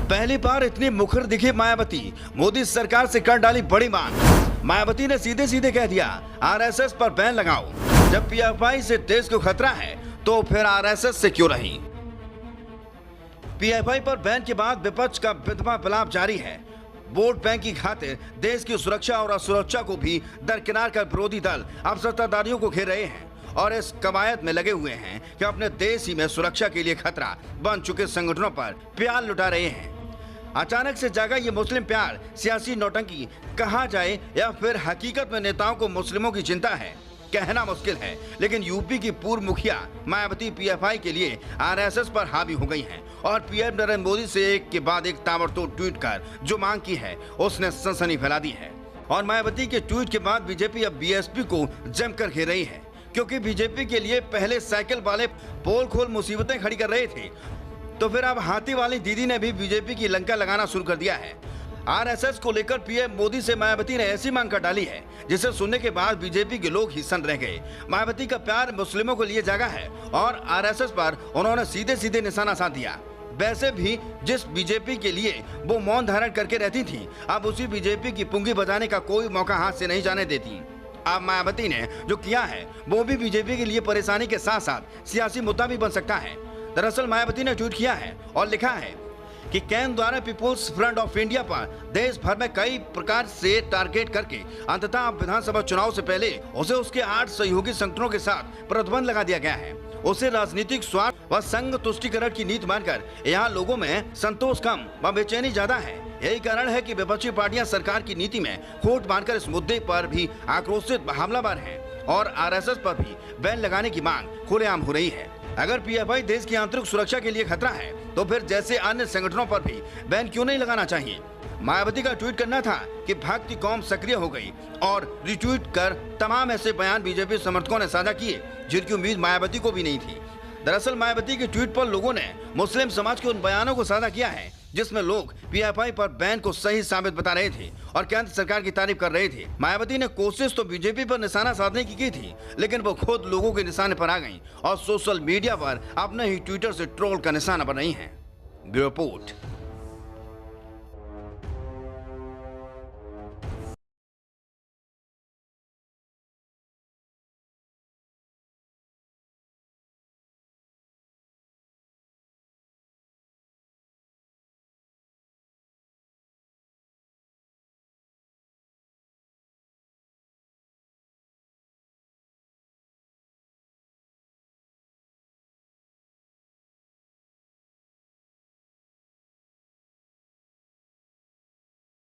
पहली बार इतनी मुखर दिखी मायावती, मोदी सरकार से कर डाली बड़ी मांग। मायावती ने सीधे सीधे कह दिया आरएसएस पर बैन लगाओ। जब पीएफआई से देश को खतरा है तो फिर आरएसएस से क्यों नहीं। पीएफआई पर बैन के बाद विपक्ष का विधवा विलाप जारी है। वोट बैंक की खातिर देश की सुरक्षा और असुरक्षा को भी दरकिनार कर विरोधी दल अब सत्ताधारियों को घेर रहे हैं और इस कवायद में लगे हुए हैं कि अपने देश ही में सुरक्षा के लिए खतरा बन चुके संगठनों पर प्यार लुटा रहे हैं। अचानक से जागा ये मुस्लिम प्यार सियासी नौटंकी कहा जाए या फिर हकीकत में नेताओं को मुस्लिमों की चिंता है, कहना मुश्किल है। लेकिन यूपी की पूर्व मुखिया मायावती पीएफआई के लिए आरएसएस पर हावी हो गई हैं और पीएम नरेंद्र मोदी से एक के बाद एक ताबड़तोड़ ट्वीट कर जो मांग की है उसने सनसनी फैला दी है। और मायावती के ट्वीट के बाद बीजेपी अब बीएसपी को जमकर घेर रही है, क्योंकि बीजेपी के लिए पहले साइकिल वाले पोल खोल मुसीबतें खड़ी कर रहे थे, तो फिर अब हाथी वाली दीदी ने भी बीजेपी की लंका लगाना शुरू कर दिया है। आरएसएस को लेकर पीएम मोदी से मायावती ने ऐसी मांग कर डाली है जिसे सुनने के बाद बीजेपी के लोग ही सन रह गए। मायावती का प्यार मुस्लिमों को लिए जागा है और आरएसएस पर उन्होंने सीधे सीधे निशाना साध दिया। वैसे भी जिस बीजेपी के लिए वो मौन धारण करके रहती थी, अब उसी बीजेपी की पुंगी बजाने का कोई मौका हाथ से नहीं जाने देती। अब मायावती ने जो किया है वो भी बीजेपी के लिए परेशानी के साथ साथ सियासी मुद्दा भी बन सकता है। दरअसल मायावती ने ट्वीट किया है और लिखा है कि केंद्र द्वारा पीपुल्स फ्रंट ऑफ इंडिया पर देश भर में कई प्रकार से टारगेट करके अंततः विधानसभा चुनाव से पहले उसे उसके 8 सहयोगी संगठनों के साथ प्रतिबंध लगा दिया गया है। उसे राजनीतिक स्वार्थ व संघ तुष्टिकरण की नीति मानकर यहाँ लोगों में संतोष कम व बेचैनी ज्यादा है। यही कारण है कि विपक्षी पार्टियां सरकार की नीति में खोट मानकर इस मुद्दे पर भी आक्रोशित हमलावर हैं और आरएसएस पर भी बैन लगाने की मांग खुलेआम हो रही है। अगर पीएफआई देश की आंतरिक सुरक्षा के लिए खतरा है तो फिर जैसे अन्य संगठनों पर भी बैन क्यों नहीं लगाना चाहिए। मायावती का ट्वीट करना था कि भक्ति कौम सक्रिय हो गई और रिट्वीट कर तमाम ऐसे बयान बीजेपी समर्थकों ने साझा किए जिनकी उम्मीद मायावती को भी नहीं थी। दरअसल मायावती के ट्वीट पर लोगों ने मुस्लिम समाज के उन बयानों को साझा किया है जिसमें लोग पीएफआई पर बैन को सही साबित बता रहे थे और केंद्र सरकार की तारीफ कर रहे थे। मायावती ने कोशिश तो बीजेपी पर निशाना साधने की थी, लेकिन वो खुद लोगों के निशाने पर आ गईं और सोशल मीडिया पर अपने ही ट्विटर से ट्रोल का निशाना बन रही हैं। Bureau report.